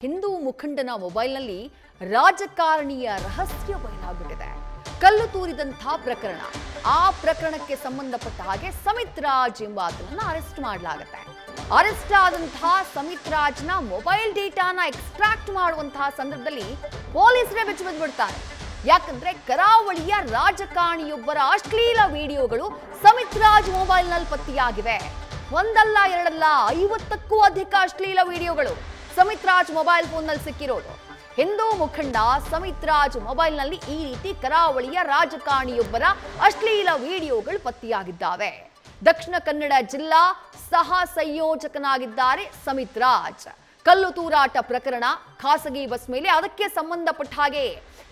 ಹಿಂದೂ ಮುಖಂಡನ ಮೊಬೈಲ್ನಲ್ಲಿ ರಾಜಕಾರಣಿಯ ರಹಸ್ಯ ಬಯಲಾಗುತ್ತಿದೆ. ಕಲ್ಲು ತೂರಿದಂಥ ಪ್ರಕರಣ. ಆ ಪ್ರಕರಣಕ್ಕೆ ಸಂಬಂಧಪಟ್ಟ ಹಾಗೆ ಸಮಿತ್ ರಾಜ್ ಎಂಬಾತನನ್ನ ಅರೆಸ್ಟ್ ಮಾಡಲಾಗುತ್ತೆ. ಅರೆಸ್ಟ್ ಆದಂತಹ ಸಮಿತ್ ರಾಜ್ನ ಮೊಬೈಲ್ ಡೇಟಾನ ಎಕ್ಸ್ಟ್ರಾಕ್ಟ್ ಮಾಡುವಂತಹ ಸಂದರ್ಭದಲ್ಲಿ ಪೊಲೀಸರೇ ಬೆಚ್ಚಿಬಿಡ್ತಾರೆ. ಯಾಕಂದ್ರೆ ಕರಾವಳಿಯ ರಾಜಕಾರಣಿಯೊಬ್ಬರ ಅಶ್ಲೀಲ ವಿಡಿಯೋಗಳು ಸಮಿತ್ ರಾಜ್ ಮೊಬೈಲ್ನಲ್ಲಿ ಪತ್ತೆಯಾಗಿವೆ. ಒಂದಲ್ಲ ಎರಡಲ್ಲ 50ಕ್ಕೂ ಅಧಿಕ ಅಶ್ಲೀಲ ವಿಡಿಯೋಗಳು ಸಮಿತ್ ರಾಜ್ ಮೊಬೈಲ್ ಫೋನ್ನಲ್ಲಿ ಸಿಕ್ಕಿರೋದು. ಹಿಂದೂ ಮುಖಂಡ ಸಮಿತ್ ರಾಜ್ ಮೊಬೈಲ್ನಲ್ಲಿ ಈ ರೀತಿ ಕರಾವಳಿಯ ರಾಜಕಾರಣಿಯೊಬ್ಬರ ಅಶ್ಲೀಲ ವಿಡಿಯೋಗಳು ಪತ್ತೆಯಾಗಿದ್ದಾವೆ. ದಕ್ಷಿಣ ಕನ್ನಡ ಜಿಲ್ಲಾ ಸಹ ಸಂಯೋಜಕನಾಗಿದ್ದಾರೆ ಸಮಿತ್ ರಾಜ್. ಕಲ್ಲು ತೂರಾಟ ಪ್ರಕರಣ, ಖಾಸಗಿ ಬಸ್ ಮೇಲೆ ಅದಕ್ಕೆ ಸಂಬಂಧಪಟ್ಟ ಹಾಗೆ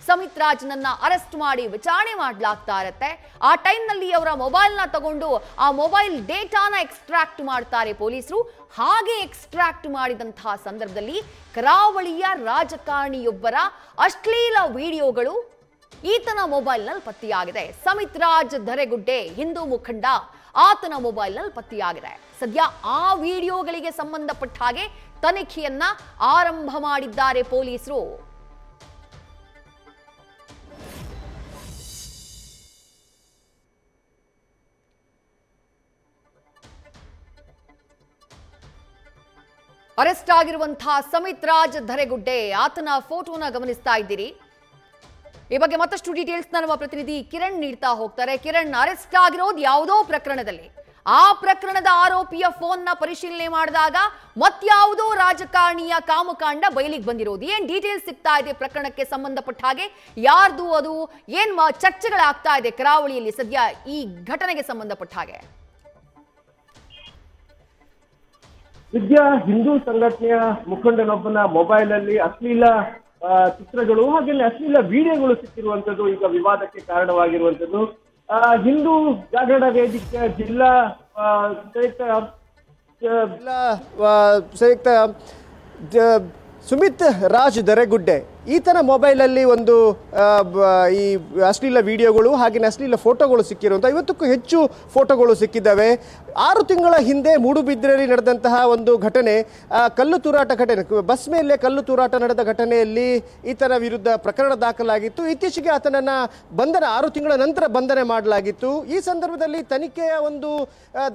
ಸಮಿತ್ ರಾಜ್ನನ್ನ ಅರೆಸ್ಟ್ ಮಾಡಿ ವಿಚಾರಣೆ ಮಾಡಲಾಗ್ತಾ ಇರುತ್ತೆ. ಆ ಟೈಮ್ನಲ್ಲಿ ಅವರ ಮೊಬೈಲ್ನ ತಗೊಂಡು ಆ ಮೊಬೈಲ್ ಡೇಟಾನ ಎಕ್ಸ್ಟ್ರಾಕ್ಟ್ ಮಾಡ್ತಾರೆ ಪೊಲೀಸರು. ಹಾಗೆ ಎಕ್ಸ್ಟ್ರಾಕ್ಟ್ ಮಾಡಿದಂತಹ ಸಂದರ್ಭದಲ್ಲಿ ಕರಾವಳಿಯ ರಾಜಕಾರಣಿಯೊಬ್ಬರ ಅಶ್ಲೀಲ ವಿಡಿಯೋಗಳು ಈತನ ಮೊಬೈಲ್ನಲ್ಲಿ ಪತ್ತೆಯಾಗಿದೆ. ಸಮಿತ್ ರಾಜ್ ಧರೆಗುಡ್ಡೆ ಹಿಂದೂ ಮುಖಂಡ, ಆತನ ಮೊಬೈಲ್ನಲ್ಲಿ ಪತ್ತೆಯಾಗಿದೆ. ಸದ್ಯ ಆ ವಿಡಿಯೋಗಳಿಗೆ ಸಂಬಂಧಪಟ್ಟ ಹಾಗೆ ತನಿಖೆಯನ್ನ ಆರಂಭ ಮಾಡಿದ್ದಾರೆ ಪೊಲೀಸರು. ಅರೆಸ್ಟ್ ಆಗಿರುವಂತಹ ಸಮಿತ್ ರಾಜ್ ಧರೆಗುಡ್ಡೆ, ಆತನ ಫೋಟೋನ ಗಮನಿಸ್ತಾ ಇದ್ದೀರಿ. ಈ ಬಗ್ಗೆ ಮತ್ತಷ್ಟು ಡೀಟೇಲ್ಸ್ ನಮ್ಮ ಪ್ರತಿನಿಧಿ ಕಿರಣ್ ನೀಡ್ತಾ ಹೋಗ್ತಾರೆ. ಕಿರಣ್, ಅರೆಸ್ಟ್ ಆಗಿರೋದು ಯಾವುದೋ ಪ್ರಕರಣದಲ್ಲಿ, ಆ ಪ್ರಕರಣದ ಆರೋಪಿಯ ಫೋನ್ನ ಪರಿಶೀಲನೆ ಮಾಡಿದಾಗ ಮತ್ಯಾವುದೋ ರಾಜಕಾರಣಿಯ ಕಾಮಕಾಂಡ ಬಯಲಿಗೆ ಬಂದಿರೋದು. ಏನ್ ಡೀಟೇಲ್ಸ್ ಸಿಗ್ತಾ ಇದೆ ಪ್ರಕರಣಕ್ಕೆ ಸಂಬಂಧಪಟ್ಟ ಹಾಗೆ? ಯಾರ್ದು ಅದು? ಏನ್ ಚರ್ಚೆಗಳಾಗ್ತಾ ಇದೆ ಕರಾವಳಿಯಲ್ಲಿ ಸದ್ಯ ಈ ಘಟನೆಗೆ ಸಂಬಂಧಪಟ್ಟ ಹಾಗೆ? ವಿದ್ಯಾ, ಹಿಂದೂ ಸಂಘಟನೆಯ ಮುಖಂಡನೊಬ್ಬನ ಮೊಬೈಲ್ ಅಲ್ಲಿ ಅಶ್ಲೀಲ ಚಿತ್ರಗಳು ಹಾಗೆ ಅಶ್ಲೀಲ ವಿಡಿಯೋಗಳು ಸಿಕ್ಕಿರುವಂತದ್ದು ಈಗ ವಿವಾದಕ್ಕೆ ಕಾರಣವಾಗಿರುವಂತದ್ದು. ಹಿಂದೂ ಜಾಗರಣ ವೇದಿಕೆಯ ಜಿಲ್ಲಾ ಸಂಯುಕ್ತ ಸುಮಿತ್ ರಾಜ್ ಧರೆಗುಡ್ಡೆ, ಈತನ ಮೊಬೈಲಲ್ಲಿ ಒಂದು ಈ ಅಶ್ಲೀಲ ವಿಡಿಯೋಗಳು ಹಾಗೆ ಅಶ್ಲೀಲ ಫೋಟೋಗಳು ಸಿಕ್ಕಿರುವಂಥ 50ಕ್ಕೂ ಹೆಚ್ಚು ಫೋಟೋಗಳು ಸಿಕ್ಕಿದ್ದಾವೆ. 6 ತಿಂಗಳ ಹಿಂದೆ ಮೂಡುಬಿದ್ರೆಯಲ್ಲಿ ನಡೆದಂತಹ ಒಂದು ಘಟನೆ, ಕಲ್ಲು ತೂರಾಟ ಘಟನೆ, ಬಸ್ ಮೇಲೆ ಕಲ್ಲು ತೂರಾಟ ನಡೆದ ಘಟನೆಯಲ್ಲಿ ಈತನ ವಿರುದ್ಧ ಪ್ರಕರಣ ದಾಖಲಾಗಿತ್ತು. ಇತ್ತೀಚೆಗೆ ಆತನನ್ನು ಬಂಧನ 6 ತಿಂಗಳ ನಂತರ ಬಂಧನ ಮಾಡಲಾಗಿತ್ತು. ಈ ಸಂದರ್ಭದಲ್ಲಿ ತನಿಖೆಯ ಒಂದು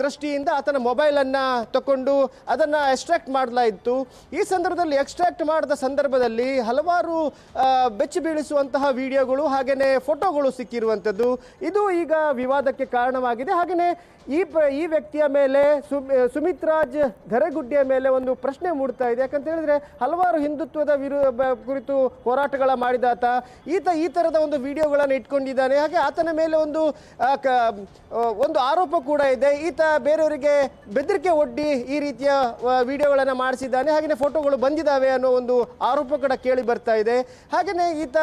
ದೃಷ್ಟಿಯಿಂದ ಆತನ ಮೊಬೈಲನ್ನು ತಗೊಂಡು ಅದನ್ನು ಎಕ್ಸ್ಟ್ರಾಕ್ಟ್ ಮಾಡಲಾಯಿತು. ಈ ಸಂದರ್ಭದಲ್ಲಿ ಎಕ್ಸ್ಟ್ರಾಕ್ಟ್ ಮಾಡಿದ ಸಂದರ್ಭದಲ್ಲಿ ಹಲವಾರು ಬೆಚ್ಚಿ ಬೀಳಿಸುವಂತಹ ವಿಡಿಯೋಗಳು ಹಾಗೆಯೇ ಫೋಟೋಗಳು ಸಿಕ್ಕಿರುವಂಥದ್ದು. ಇದು ಈಗ ವಿವಾದಕ್ಕೆ ಕಾರಣವಾಗಿದೆ. ಹಾಗೆಯೇ ಈ ವ್ಯಕ್ತಿಯ ಮೇಲೆ ಸುಮಿತ್ ರಾಜ್ ಧರೆಗುಡ್ಡೆಯ ಮೇಲೆ ಒಂದು ಪ್ರಶ್ನೆ ಮೂಡ್ತಾ ಇದೆ. ಯಾಕಂತ ಹೇಳಿದ್ರೆ ಹಲವಾರು ಹಿಂದುತ್ವದ ಕುರಿತು ಹೋರಾಟಗಳ ಮಾಡಿದಾತ ಈತ ಈ ಥರದ ಒಂದು ವಿಡಿಯೋಗಳನ್ನು ಇಟ್ಕೊಂಡಿದ್ದಾನೆ. ಹಾಗೆ ಆತನ ಮೇಲೆ ಒಂದು ಆರೋಪ ಕೂಡ ಇದೆ. ಈತ ಬೇರೆಯವರಿಗೆ ಬೆದರಿಕೆ ಒಡ್ಡಿ ಈ ರೀತಿಯ ವಿಡಿಯೋಗಳನ್ನು ಮಾಡಿಸಿದ್ದಾನೆ, ಹಾಗೆಯೇ ಫೋಟೋಗಳು ಬಂದಿದ್ದಾವೆ ಅನ್ನೋ ಒಂದು ಆರೋಪ ಕೂಡ ಕೇಳಿ ಬರ್ತಾ ಇದೆ. ಹಾಗೆಯೇ ಈತ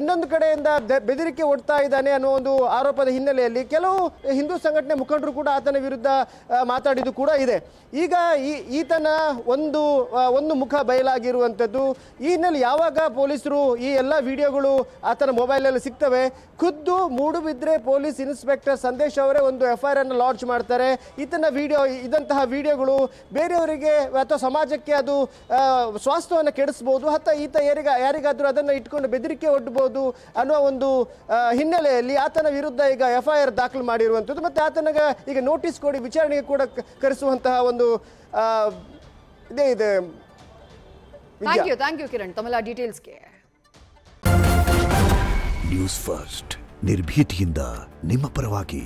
ಇನ್ನೊಂದು ಕಡೆಯಿಂದ ಬೆದರಿಕೆ ಒಡ್ತಾ ಇದ್ದಾನೆ ಅನ್ನೋ ಒಂದು ಆರೋಪದ ಹಿನ್ನೆಲೆಯಲ್ಲಿ ಕೆಲವು ಹಿಂದೂ ಸಂಘಟನೆ ಮುಖಂಡರು ಕೂಡ ಆತನ ವಿರುದ್ಧ ಮಾತಾಡಿದ್ದು ಕೂಡ ಇದೆ. ಈಗ ಈತನ ಒಂದು ಮುಖ ಬಯಲಾಗಿರುವಂಥದ್ದು. ಈ ಹಿನ್ನೆಲೆ ಯಾವಾಗ ಪೊಲೀಸರು ಈ ಎಲ್ಲ ವಿಡಿಯೋಗಳು ಆತನ ಮೊಬೈಲಲ್ಲಿ ಸಿಗ್ತವೆ, ಖುದ್ದು ಮೂಡುಬಿದ್ರೆ ಪೊಲೀಸ್ ಇನ್ಸ್ಪೆಕ್ಟರ್ ಸಂದೇಶ್ ಅವರೇ ಒಂದು FIR ಅನ್ನು ಲಾಂಚ್ ಮಾಡ್ತಾರೆ. ಇದಂತಹ ವಿಡಿಯೋಗಳು ಬೇರೆಯವರಿಗೆ ಅಥವಾ ಸಮಾಜಕ್ಕೆ ಅದು ಸ್ವಾಸ್ಥ್ಯವನ್ನು ಕೆಡಿಸ್ಬೋದು, ಈತ ಯಾರಿಗಾದ್ರೂ ಅದನ್ನು ಇಟ್ಕೊಂಡು ಬೆದರಿಕೆ ಒಡ್ಬೋದು ಅನ್ನೋ ಒಂದು ಹಿನ್ನೆಲೆಯಲ್ಲಿ ಆತನ ವಿರುದ್ಧ ಈಗ FIR ದಾಖಲು ಮಾಡಿರುವಂಥದ್ದು. ಮತ್ತೆ ಆತನಿಗೆ ಈಗ ನೋಟಿಸ್ ಕೊಡಿ ವಿಚಾರಣೆಗೆ ಕೂಡ ಕರೆಸುವಂತಹ ಒಂದು ಇದೇ ಇದೆ. ಥ್ಯಾಂಕ್ ಯು ಕಿರಣ್ ತಮ್ಮೆಲ್ಲ ಡೀಟೇಲ್ಸ್ಗೆ. ನ್ಯೂಸ್ ಫಸ್ಟ್ ನಿರ್ಭೀತಿಯಿಂದ ನಿಮ್ಮ ಪರವಾಗಿ.